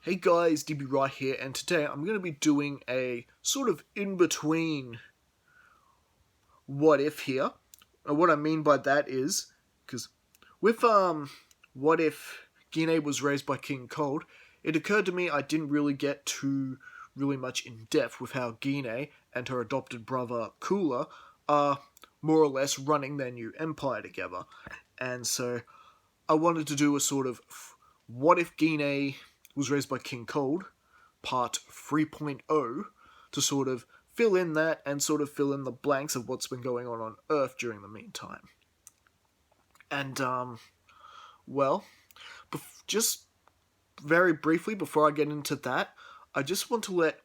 Hey guys, DB right here, and today I'm going to be doing a sort of in-between what if here. And what I mean by that is, because with what if Gine was raised by King Cold, it occurred to me I didn't really get too really much in depth with how Gine and her adopted brother Cooler are more or less running their new empire together. And so I wanted to do a sort of what if Gine was raised by King Cold, part 3.0, to sort of fill in that and sort of fill in the blanks of what's been going on Earth during the meantime. And, well, just very briefly before I get into that, I just want to let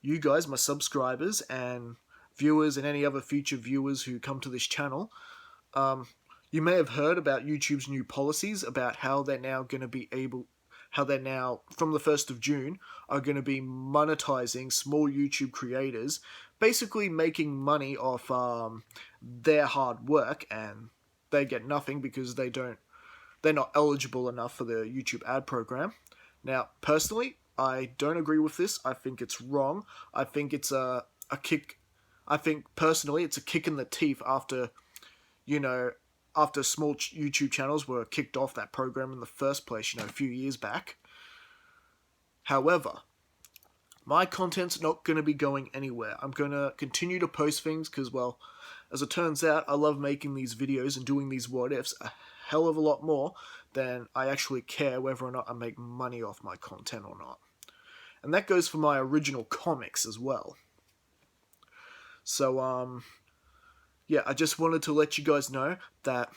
you guys, my subscribers and viewers and any other future viewers who come to this channel, you may have heard about YouTube's new policies about how they're now going to be how they're now, from the 1st of June, are going to be monetizing small YouTube creators, basically making money off their hard work, and they get nothing because they're not eligible enough for the YouTube ad program. Now, personally, I don't agree with this. I think it's wrong. I think it's a kick. I think, personally, it's a kick in the teeth after small YouTube channels were kicked off that program in the first place, a few years back. However, my content's not going to be going anywhere. I'm going to continue to post things because, well, as it turns out, I love making these videos and doing these what-ifs a hell of a lot more than I actually care whether or not I make money off my content or not. And that goes for my original comics as well. So, yeah, I just wanted to let you guys know that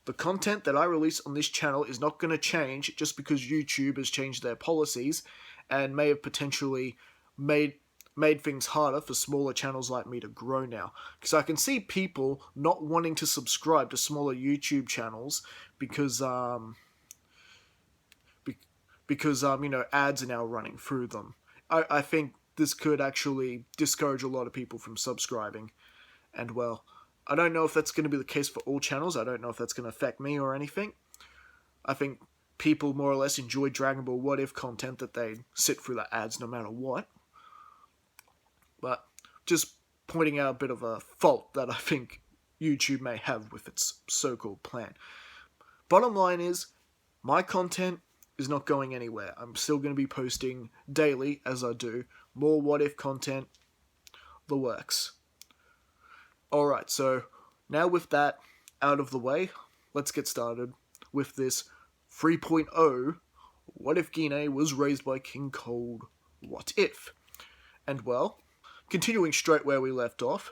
the content that I release on this channel is not going to change just because YouTube has changed their policies and may have potentially made things harder for smaller channels like me to grow now. Because I can see people not wanting to subscribe to smaller YouTube channels because ads are now running through them. I think this could actually discourage a lot of people from subscribing. And, well, I don't know if that's going to be the case for all channels. I don't know if that's going to affect me or anything. I think people more or less enjoy DragonBall What If content that they sit through the ads no matter what. But just pointing out a bit of a fault that I think YouTube may have with its so-called plan. Bottom line is, my content is not going anywhere. I'm still going to be posting daily, as I do, more What If content, the works. Alright, so now with that out of the way, let's get started with this 3.0 What If Gine was raised by King Cold, what if? And, well, continuing straight where we left off,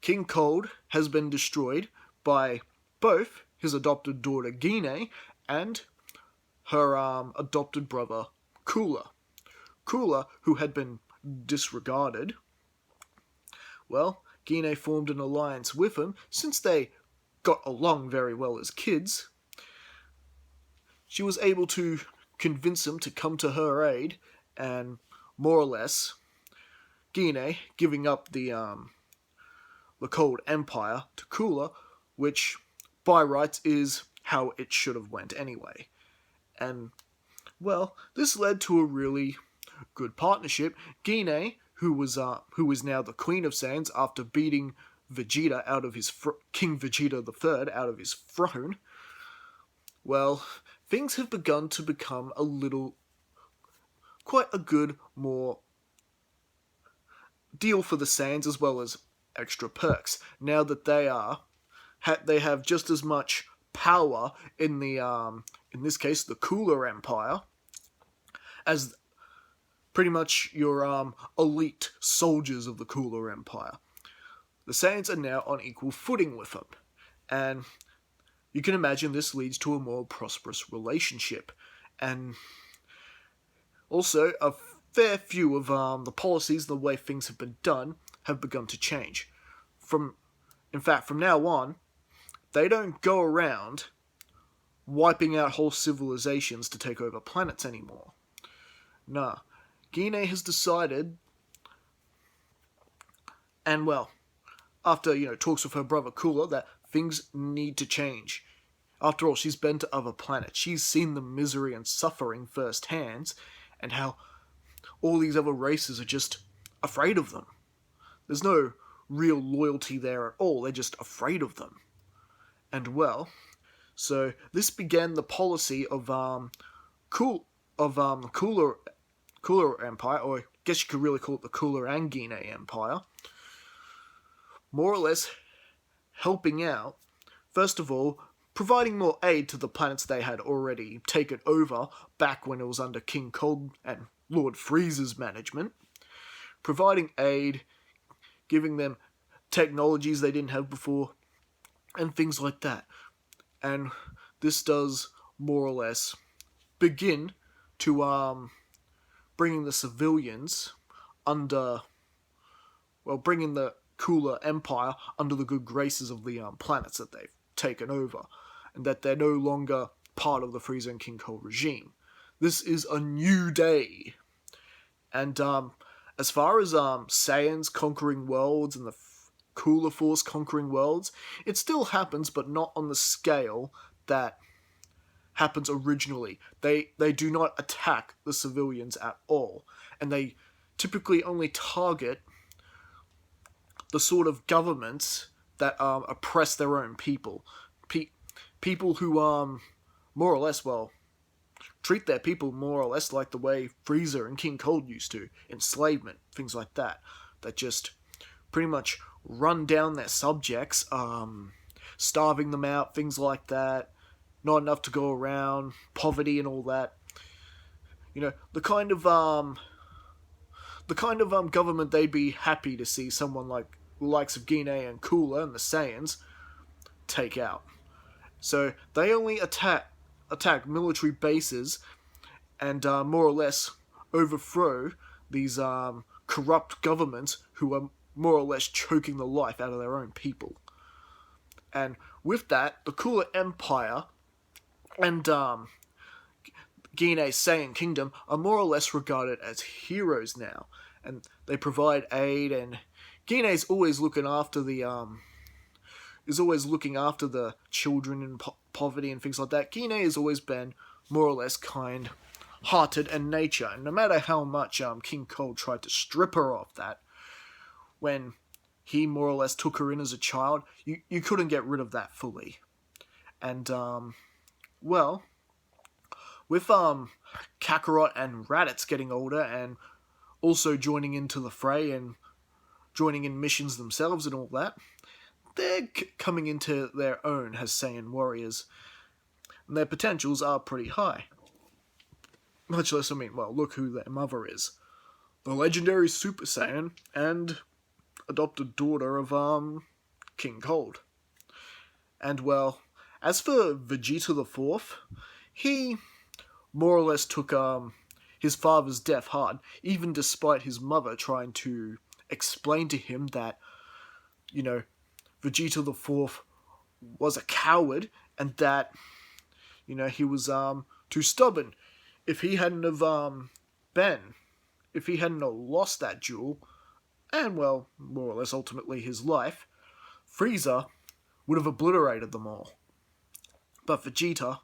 King Cold has been destroyed by both his adopted daughter Gine and her adopted brother Cooler. Cooler, who had been disregarded, well, Gine formed an alliance with him since they got along very well as kids. She was able to convince him to come to her aid, and more or less, Gine giving up the Cold Empire to Cooler, which by rights is how it should have went anyway. And, well, this led to a really good partnership. Gine, who is now the Queen of Saiyans after beating Vegeta out of his King Vegeta III out of his throne. Well, things have begun to become quite a good, more deal for the Saiyans, as well as extra perks. Now that they have just as much power in in this case, the Cooler Empire, as pretty much your elite soldiers of the Cooler Empire. The Saiyans are now on equal footing with them, and you can imagine this leads to a more prosperous relationship. And also, a fair few of the policies, the way things have been done, have begun to change. In fact, from now on, they don't go around wiping out whole civilizations to take over planets anymore. Nah. Gine has decided, and, well, after, talks with her brother Cooler, that things need to change. After all, she's been to other planets. She's seen the misery and suffering firsthand, and how all these other races are just afraid of them. There's no real loyalty there at all. They're just afraid of them. And well, so this began the policy of Cooler Empire, or I guess you could really call it the Cooler and Gine Empire, more or less helping out, first of all, providing more aid to the planets they had already taken over back when it was under King Cold and Lord Frieza's management, providing aid, giving them technologies they didn't have before, and things like that. And this does more or less begin to bringing the civilians under, well, bringing the Cooler Empire under the good graces of the planets that they've taken over, and that they're no longer part of the Frieza and King Cold regime. This is a new day. And as far as Saiyans conquering worlds and the Cooler Force conquering worlds, it still happens, but not on the scale that happens originally. They do not attack the civilians at all, and they typically only target the sort of governments that oppress their own people. People who more or less, well, treat their people more or less like the way Frieza and King Cold used to, enslavement, things like that, that just pretty much run down their subjects, starving them out, things like that, not enough to go around, poverty and all that. You know, the kind of government they'd be happy to see someone like the likes of Gine and Cooler and the Saiyans take out. So they only attack military bases and more or less overthrow these corrupt governments who are more or less choking the life out of their own people. And with that, the Cooler Empire and Gine's Saiyan Kingdom are more or less regarded as heroes now, and they provide aid, and Gine's always looking after the children in poverty and things like that. Gine has always been more or less kind-hearted in nature, and no matter how much King Cold tried to strip her of that, when he more or less took her in as a child, you couldn't get rid of that fully. And well, with Kakarot and Raditz getting older and also joining into the fray and joining in missions themselves and all that, they're coming into their own as Saiyan warriors, and their potentials are pretty high. Much less, look who their mother is. The legendary Super Saiyan and adopted daughter of King Cold. And well, as for Vegeta the Fourth, he more or less took his father's death hard, even despite his mother trying to explain to him that, Vegeta the Fourth was a coward and that, he was too stubborn. If he hadn't have lost that duel, and well, more or less ultimately his life, Frieza would have obliterated them all. But Vegeta,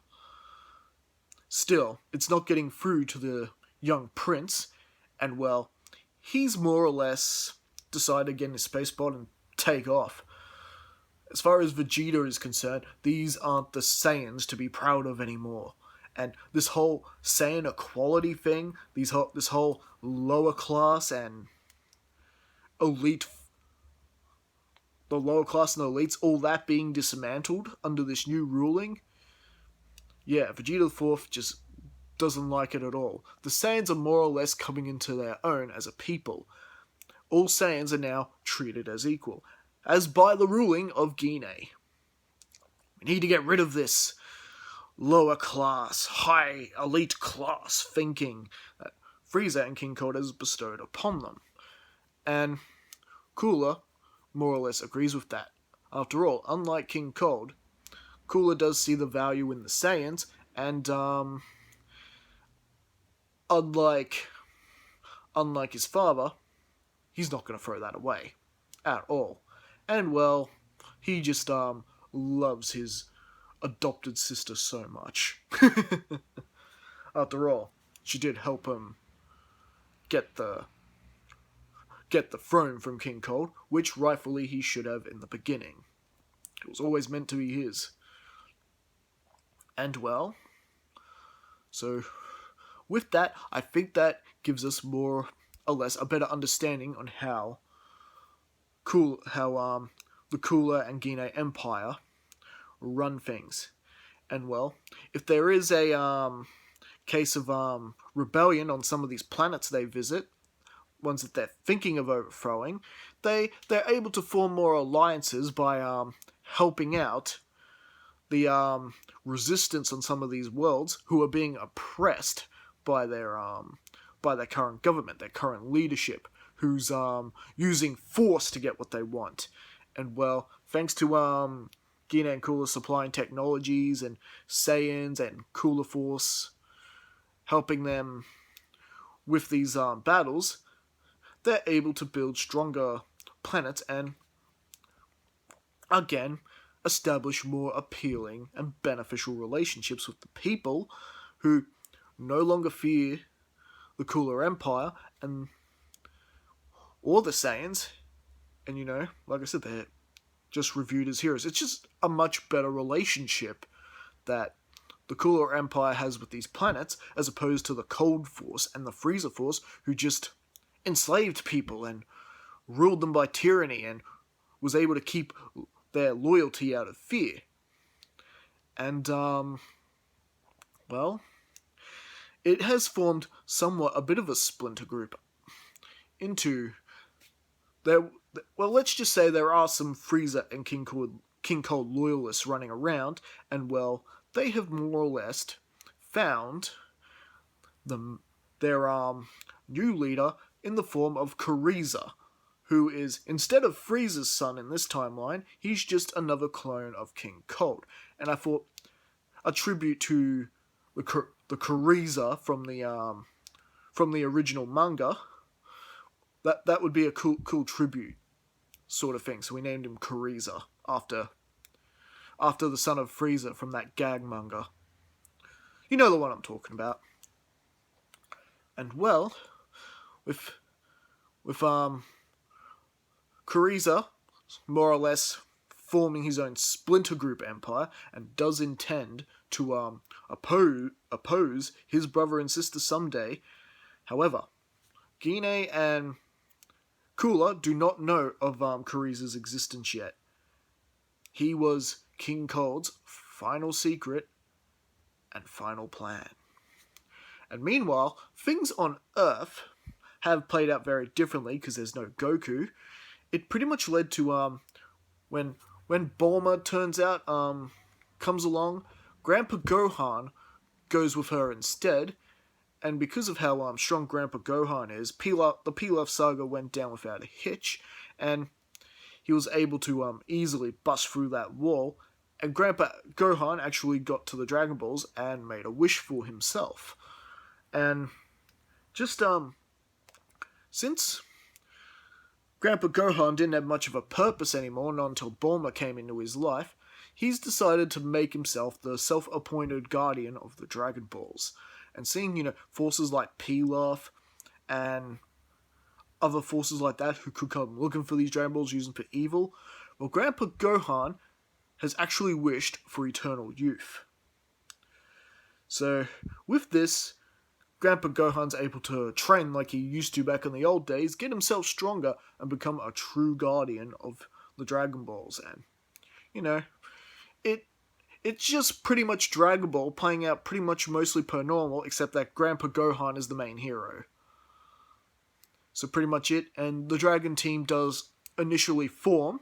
still, it's not getting through to the young prince, and well, he's more or less decided to get in his space pod and take off. As far as Vegeta is concerned, these aren't the Saiyans to be proud of anymore. And this whole Saiyan equality thing, this whole lower class and elite, the lower class and elites, all that being dismantled under this new ruling, yeah, Vegeta the Fourth just doesn't like it at all. The Saiyans are more or less coming into their own as a people. All Saiyans are now treated as equal, as by the ruling of Gine. We need to get rid of this lower class, high elite class thinking that Frieza and King Cold has bestowed upon them. And Cooler more or less agrees with that. After all, unlike King Cold, Cooler does see the value in the Saiyans, and unlike his father, he's not going to throw that away at all. And well, he just loves his adopted sister so much. After all, she did help him get the throne from King Cold, which rightfully he should have in the beginning. It was always meant to be his. And well, so with that, I think that gives us more or less a better understanding on how the Cooler and Gine Empire run things. And well, if there is a case of rebellion on some of these planets they visit, ones that they're thinking of overthrowing, they're able to form more alliances by helping out the resistance on some of these worlds who are being oppressed by their current government, their current leadership, who's using force to get what they want. And well, thanks to Gine and Cooler supplying technologies and Saiyans and Cooler Force helping them with these battles, they're able to build stronger planets and, again, establish more appealing and beneficial relationships with the people who no longer fear the Cooler Empire or the Saiyans. And like I said, they're just reviewed as heroes. It's just a much better relationship that the Cooler Empire has with these planets as opposed to the Cold Force and the Freezer Force, who just enslaved people and ruled them by tyranny and was able to keep their loyalty out of fear. And, well, it has formed somewhat a bit of a splinter group into there. Well, let's just say there are some Frieza and King Cold loyalists running around, and well, they have more or less found their new leader in the form of Kuriza, who is, instead of Frieza's son in this timeline, he's just another clone of King Cold. And I thought a tribute to the Kuriza from the original manga, that would be a cool tribute sort of thing. So we named him Kuriza after the son of Frieza from that gag manga. You know the one I'm talking about. And well, with Kuriza more or less forming his own splinter group empire and does intend to oppose his brother and sister someday. However, Gine and Cooler do not know of Kuriza's existence yet. He was King Cold's final secret and final plan. And meanwhile, things on Earth have played out very differently because there's no Goku. It pretty much led to when Bulma comes along, Grandpa Gohan goes with her instead, and because of how strong Grandpa Gohan is, the Pilaf saga went down without a hitch, and he was able to easily bust through that wall, and Grandpa Gohan actually got to the Dragon Balls and made a wish for himself. And just since Grandpa Gohan didn't have much of a purpose anymore, not until Bulma came into his life, he's decided to make himself the self-appointed guardian of the Dragon Balls. And seeing, forces like Pilaf and other forces like that who could come looking for these Dragon Balls, using for evil, well, Grandpa Gohan has actually wished for eternal youth. So, with this, Grandpa Gohan's able to train like he used to back in the old days, get himself stronger, and become a true guardian of the Dragon Balls. And, it's just pretty much Dragon Ball playing out pretty much mostly per normal, except that Grandpa Gohan is the main hero. So pretty much it, and the Dragon Team does initially form,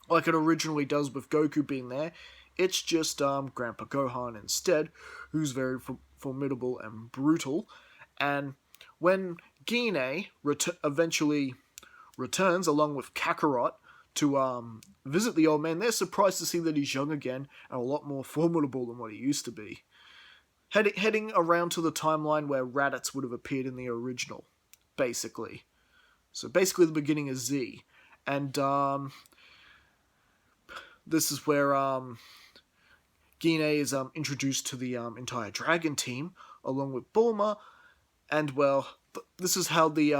like it originally does with Goku being there. It's just Grandpa Gohan instead, who's very formidable and brutal. And when Gine eventually returns, along with Kakarot, to visit the old man, they're surprised to see that he's young again and a lot more formidable than what he used to be. Heading around to the timeline where Raditz would have appeared in the original, basically. So basically the beginning of Z. And this is where Gine is introduced to the entire Dragon Team, along with Bulma, and well, this is how the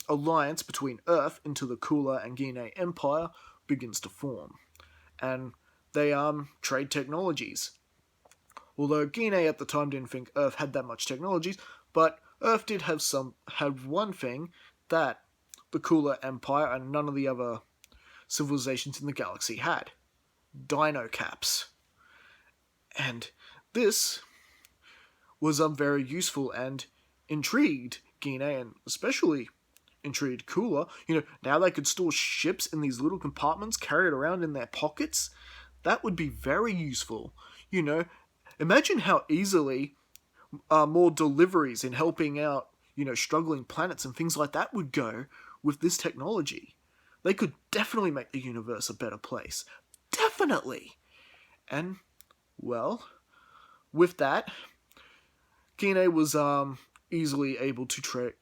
alliance between Earth into the Cooler and Gine Empire begins to form. And they trade technologies. Although Gine at the time didn't think Earth had that much technologies, but Earth did have one thing that the Cooler Empire and none of the other civilizations in the galaxy had: dino caps. And this was very useful and intrigued Gine, and especially intrigued Cooler. Now they could store ships in these little compartments, carry it around in their pockets. That would be very useful. Imagine how easily more deliveries in helping out, struggling planets and things like that would go with this technology. They could definitely make the universe a better place. Definitely! And, well, with that, Gine was easily able to trade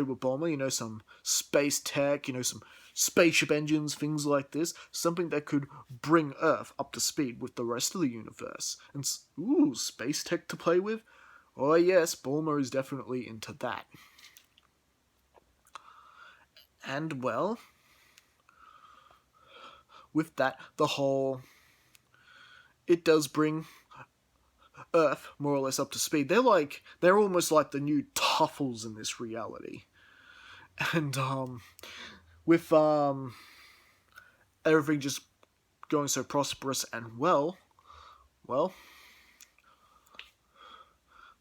with Bulma, some space tech, some spaceship engines, things like this, something that could bring Earth up to speed with the rest of the universe. And, space tech to play with? Oh yes, Bulma is definitely into that. And, well, with that, it does bring Earth more or less up to speed. They're almost like the new Tuffles in this reality. And, with everything just going so prosperous and well,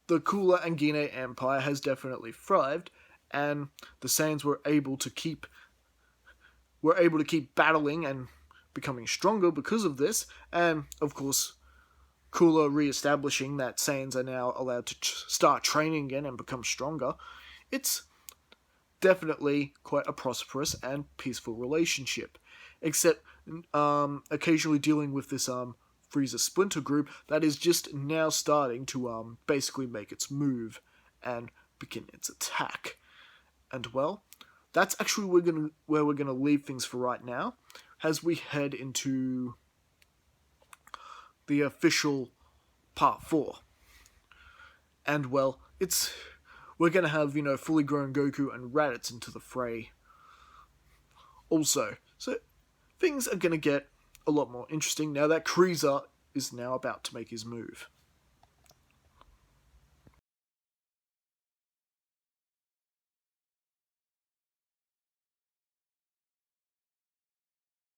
the Cooler and Gine Empire has definitely thrived, and the Saiyans were able to keep battling and becoming stronger because of this, and of course, Cooler re-establishing that Saiyans are now allowed to start training again and become stronger. It's definitely quite a prosperous and peaceful relationship, except occasionally dealing with this Frieza splinter group that is just now starting to basically make its move and begin its attack. And, well, that's actually where we're gonna leave things for right now, as we head into the official part 4. And, well, we're gonna have, fully grown Goku and Raditz into the fray also. So things are gonna get a lot more interesting now that Frieza is now about to make his move.